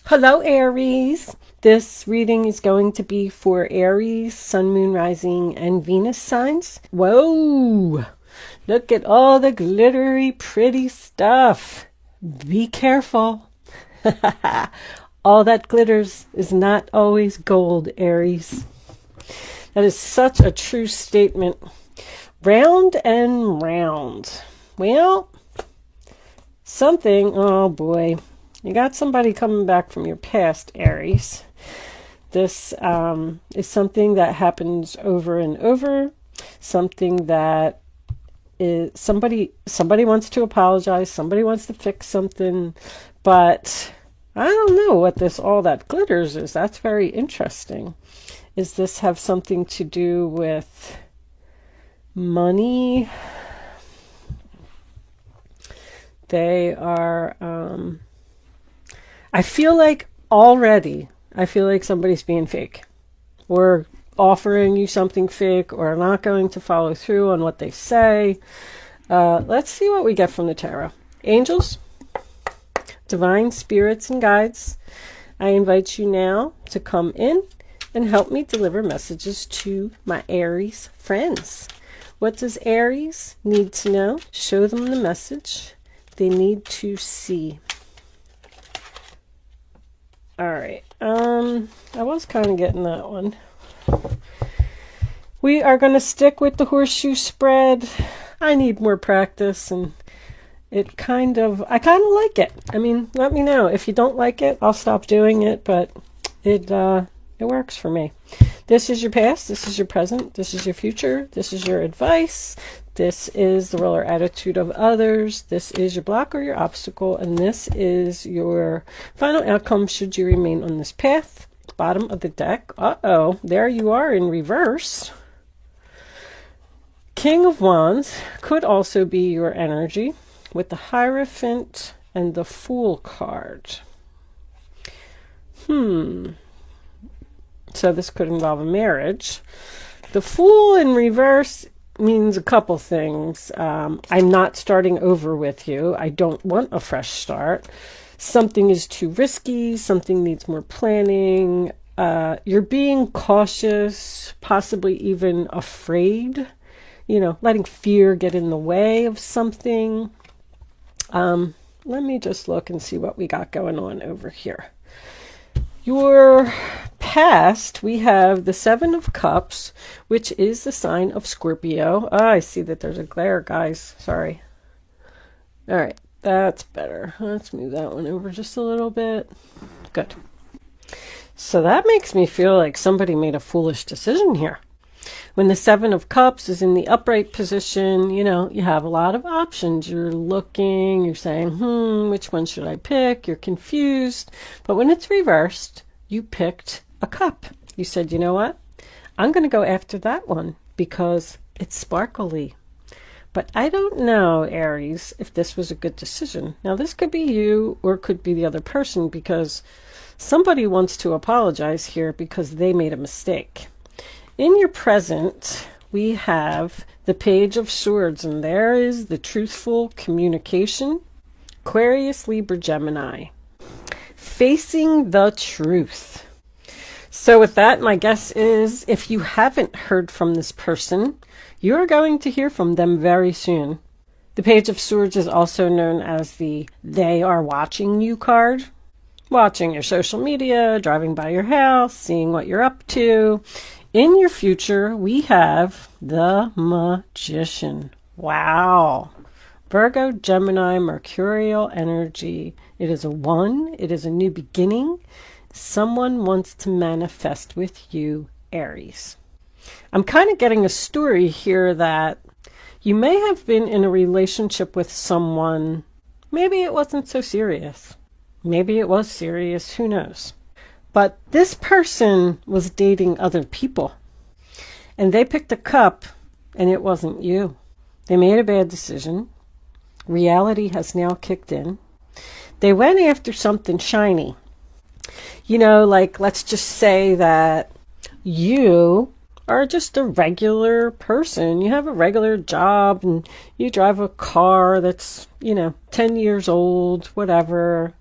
Hello, Aries. This reading is going to be for Aries, Sun, Moon, Rising, and Venus signs. Whoa! Look at all the glittery, pretty stuff. Be careful. All that glitters is not always gold, Aries. That is such a true statement. Round and round. Well, oh boy. You got somebody coming back from your past, Aries. This is something that happens over and over. Something that is somebody wants to apologize. Somebody wants to fix something, but I don't know what all that glitters is. That's very interesting. Does this have something to do with money? They are. I feel like somebody's being fake, or offering you something fake, or not going to follow through on what they say. Let's see what we get from the tarot. Angels, divine spirits and guides, I invite you now to come in and help me deliver messages to my Aries friends. What does Aries need to know? Show them the message they need to see. All right. I was kind of getting that one. We are going to stick with the horseshoe spread. I need more practice, and I kind of like it. I mean, let me know if you don't like it. I'll stop doing it, but it works for me. This is your past. This is your present. This is your future. This is your advice. This is the role or attitude of others. This is your block or your obstacle. And this is your final outcome should you remain on this path. Bottom of the deck. Uh-oh. There you are in reverse. King of Wands could also be your energy with the Hierophant and the Fool card. So this could involve a marriage. The Fool in reverse means a couple things. I'm not starting over with you. I don't want a fresh start. Something is too risky. Something needs more planning. You're being cautious, possibly even afraid. Letting fear get in the way of something. Let me just look and see what we got going on over here. Your past, we have the Seven of Cups, which is the sign of Scorpio. I see that there's a glare, guys. Sorry. All right, that's better. Let's move that one over just a little bit. Good. So that makes me feel like somebody made a foolish decision here. When the Seven of Cups is in the upright position, you have a lot of options. You're looking, you're saying, which one should I pick? You're confused. But when it's reversed, you picked a cup. You said, you know what? I'm going to go after that one because it's sparkly. But I don't know, Aries, if this was a good decision. Now, this could be you or it could be the other person, because somebody wants to apologize here because they made a mistake. In your present, we have the Page of Swords, and there is the truthful communication. Aquarius, Libra, Gemini. Facing the truth. So with that, my guess is if you haven't heard from this person, you're going to hear from them very soon. The Page of Swords is also known as the They Are Watching You card. Watching your social media, driving by your house, seeing what you're up to. In your future, we have the Magician. Wow. Virgo, Gemini, Mercurial energy. It is a 1. It is a new beginning. Someone wants to manifest with you, Aries. I'm kind of getting a story here that you may have been in a relationship with someone. Maybe it wasn't so serious. Maybe it was serious. Who knows? But this person was dating other people, and they picked a cup, and it wasn't you. They made a bad decision. Reality has now kicked in. They went after something shiny. Let's just say that you are just a regular person. You have a regular job, and you drive a car that's, 10 years old, whatever.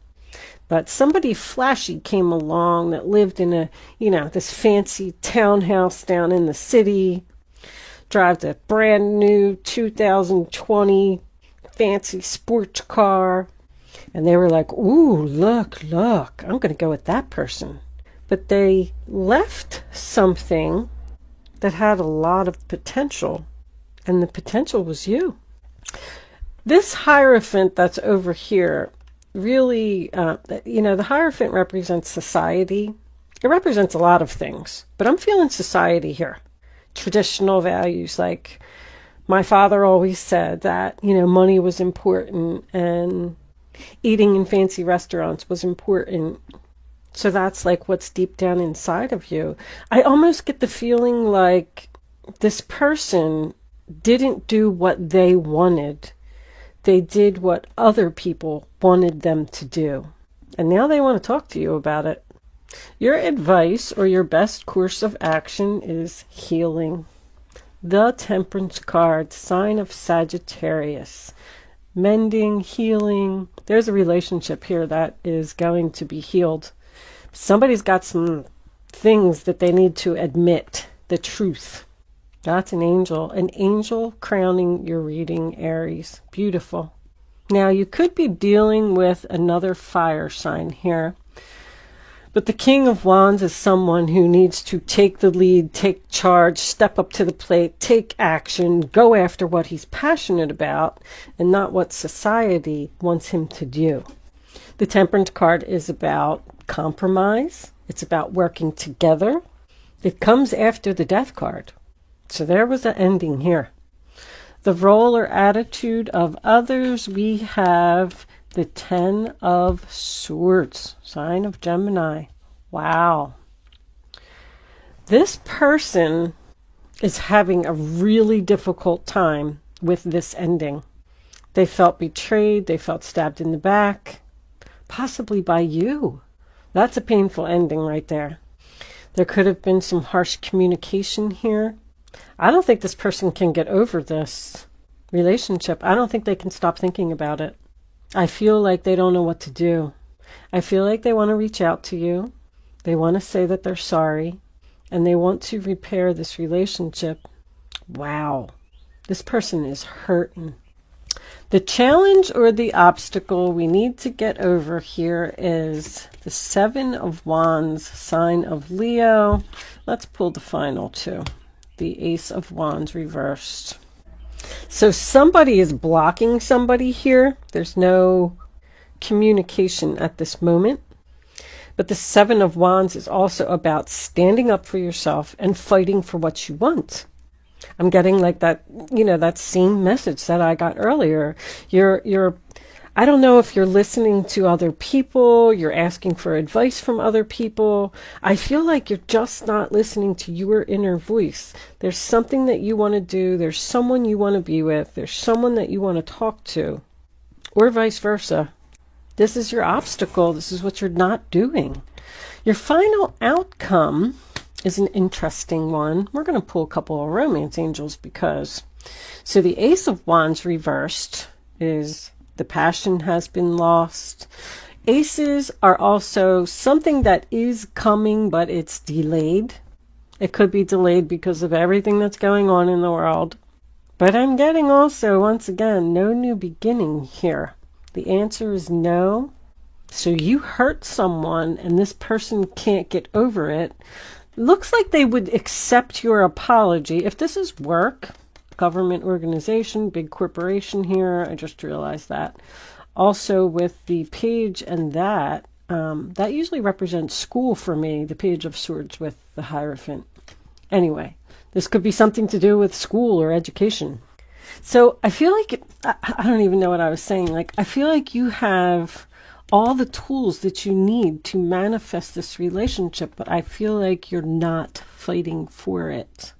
But somebody flashy came along that lived in a, this fancy townhouse down in the city, drives a brand new 2020 fancy sports car. And they were like, ooh, look, I'm going to go with that person. But they left something that had a lot of potential, and the potential was you. This Hierophant that's over here really, the Hierophant represents society. It represents a lot of things, but I'm feeling society here. Traditional values, like my father always said that, money was important and eating in fancy restaurants was important. So that's like what's deep down inside of you. I almost get the feeling like this person didn't do what they wanted. They did what other people wanted them to do. And now they want to talk to you about it. Your advice or your best course of action is healing. The Temperance card, sign of Sagittarius. Mending, healing. There's a relationship here that is going to be healed. Somebody's got some things that they need to admit, the truth. That's an angel crowning your reading, Aries. Beautiful. Now, you could be dealing with another fire sign here, but the King of Wands is someone who needs to take the lead, take charge, step up to the plate, take action, go after what he's passionate about, and not what society wants him to do. The Temperance card is about compromise. It's about working together. It comes after the Death card. So there was an ending here. The role or attitude of others, we have the Ten of Swords, sign of Gemini. Wow. This person is having a really difficult time with this ending. They felt betrayed. They felt stabbed in the back, possibly by you. That's a painful ending right there. There could have been some harsh communication here. I don't think this person can get over this relationship. I don't think they can stop thinking about it. I feel like they don't know what to do. I feel like they want to reach out to you. They want to say that they're sorry, and they want to repair this relationship. Wow. This person is hurting. The challenge or the obstacle we need to get over here is the Seven of Wands, sign of Leo. Let's pull the final two. The Ace of Wands reversed. So somebody is blocking somebody here. There's no communication at this moment. But the Seven of Wands is also about standing up for yourself and fighting for what you want. I'm getting like that, that same message that I got earlier. I don't know if you're listening to other people, you're asking for advice from other people. I feel like you're just not listening to your inner voice. There's something that you want to do. There's someone you want to be with. There's someone that you want to talk to, or vice versa. This is your obstacle. This is what you're not doing. Your final outcome is an interesting one. We're going to pull a couple of romance angels because, so the Ace of Wands reversed is the passion has been lost. Aces are also something that is coming, but it's delayed. It could be delayed because of everything that's going on in the world. But I'm getting also, once again, no new beginning here. The answer is no. So you hurt someone and this person can't get over it. Looks like they would accept your apology. If this is work, government organization, big corporation here, I just realized that. Also with the page and that usually represents school for me, the Page of Swords with the Hierophant. Anyway, this could be something to do with school or education. So I feel like, I don't even know what I was saying. Like, I feel like you have all the tools that you need to manifest this relationship, but I feel like you're not fighting for it.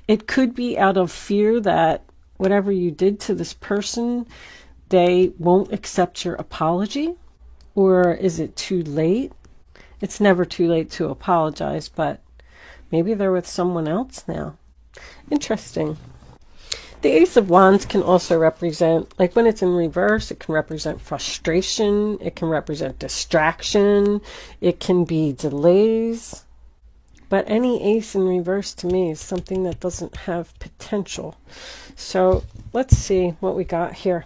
It could be out of fear that whatever you did to this person, they won't accept your apology. Or is it too late? It's never too late to apologize, but maybe they're with someone else now. Interesting. The Ace of Wands can also represent, like when it's in reverse, it can represent frustration. It can represent distraction. It can be delays. But any ace in reverse to me is something that doesn't have potential. So let's see what we got here.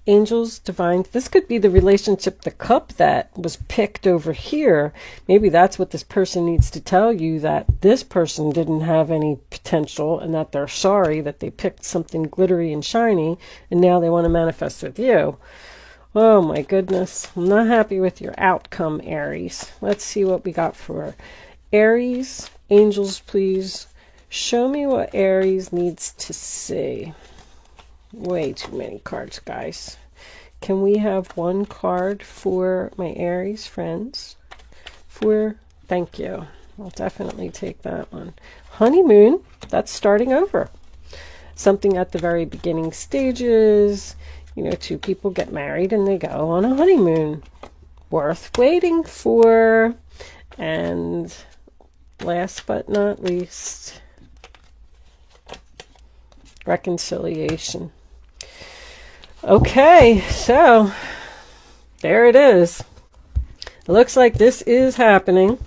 Angels, divine. This could be the relationship, the cup that was picked over here. Maybe that's what this person needs to tell you, that this person didn't have any potential and that they're sorry that they picked something glittery and shiny and now they want to manifest with you. Oh my goodness. I'm not happy with your outcome, Aries. Let's see what we got for Aries. Angels, please show me what Aries needs to see. Way too many cards, guys. Can we have one card for my Aries friends? Thank you. I'll definitely take that one. Honeymoon, that's starting over. Something at the very beginning stages. You know, two people get married and they go on a honeymoon. Worth waiting for. And last but not least, reconciliation. Okay, so there it is. It looks like this is happening.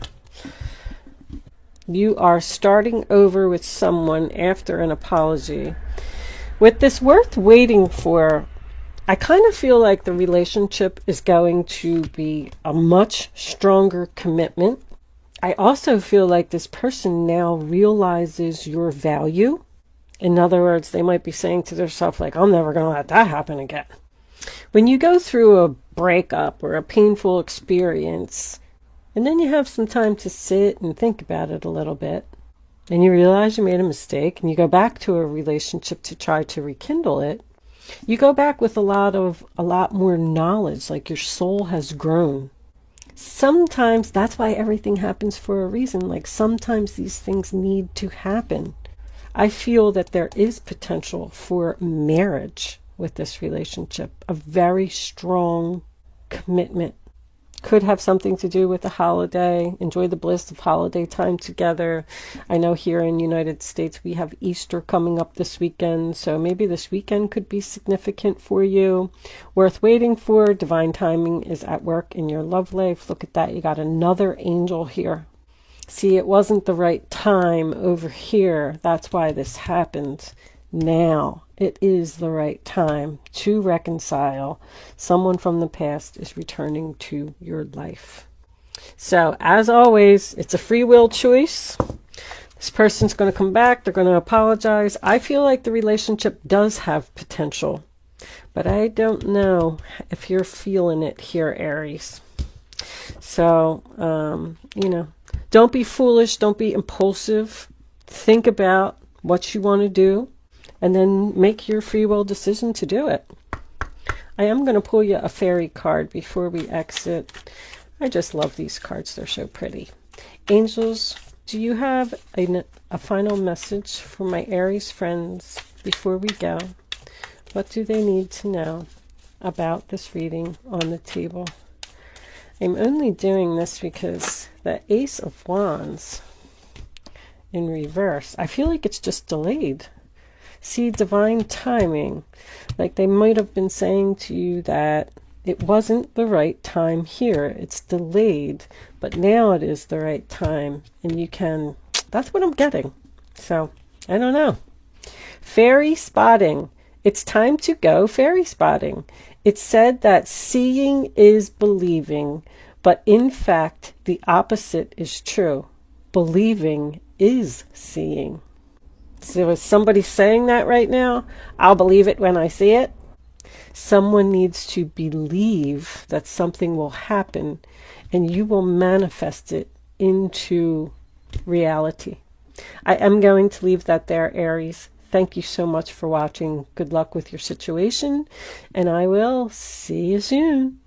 You are starting over with someone after an apology. With this worth waiting for, I kind of feel like the relationship is going to be a much stronger commitment. I also feel like this person now realizes your value. In other words, they might be saying to themselves, like, I'm never going to let that happen again. When you go through a breakup or a painful experience, and then you have some time to sit and think about it a little bit, and you realize you made a mistake, and you go back to a relationship to try to rekindle it, you go back with a lot more knowledge, like your soul has grown. Sometimes that's why everything happens for a reason. Like sometimes these things need to happen. I feel that there is potential for marriage with this relationship, a very strong commitment. Could have something to do with the holiday. Enjoy the bliss of holiday time together. I know here in the United States we have Easter coming up this weekend, so maybe this weekend could be significant for you. Worth waiting for. Divine timing is at work in your love life. Look at that. You got another angel here. See, it wasn't the right time over here. That's why this happened. Now it is the right time to reconcile. Someone from the past is returning to your life. So as always, it's a free will choice. This person's going to come back. They're going to apologize. I feel like the relationship does have potential, but I don't know if you're feeling it here, Aries. So, don't be foolish. Don't be impulsive. Think about what you want to do and then make your free will decision to do it. I am going to pull you a fairy card before we exit. I just love these cards. They're so pretty. Angels, do you have a final message for my Aries friends before we go? What do they need to know about this reading on the table? I'm only doing this because the Ace of Wands in reverse, I feel like it's just delayed. See, divine timing. Like they might have been saying to you that it wasn't the right time here. It's delayed, but now it is the right time. And you can, that's what I'm getting. So, I don't know. Fairy spotting. It's time to go fairy spotting. It's said that seeing is believing, but in fact, the opposite is true. Believing is seeing. So is somebody saying that right now? I'll believe it when I see it. Someone needs to believe that something will happen and you will manifest it into reality. I am going to leave that there, Aries. Thank you so much for watching. Good luck with your situation, and I will see you soon.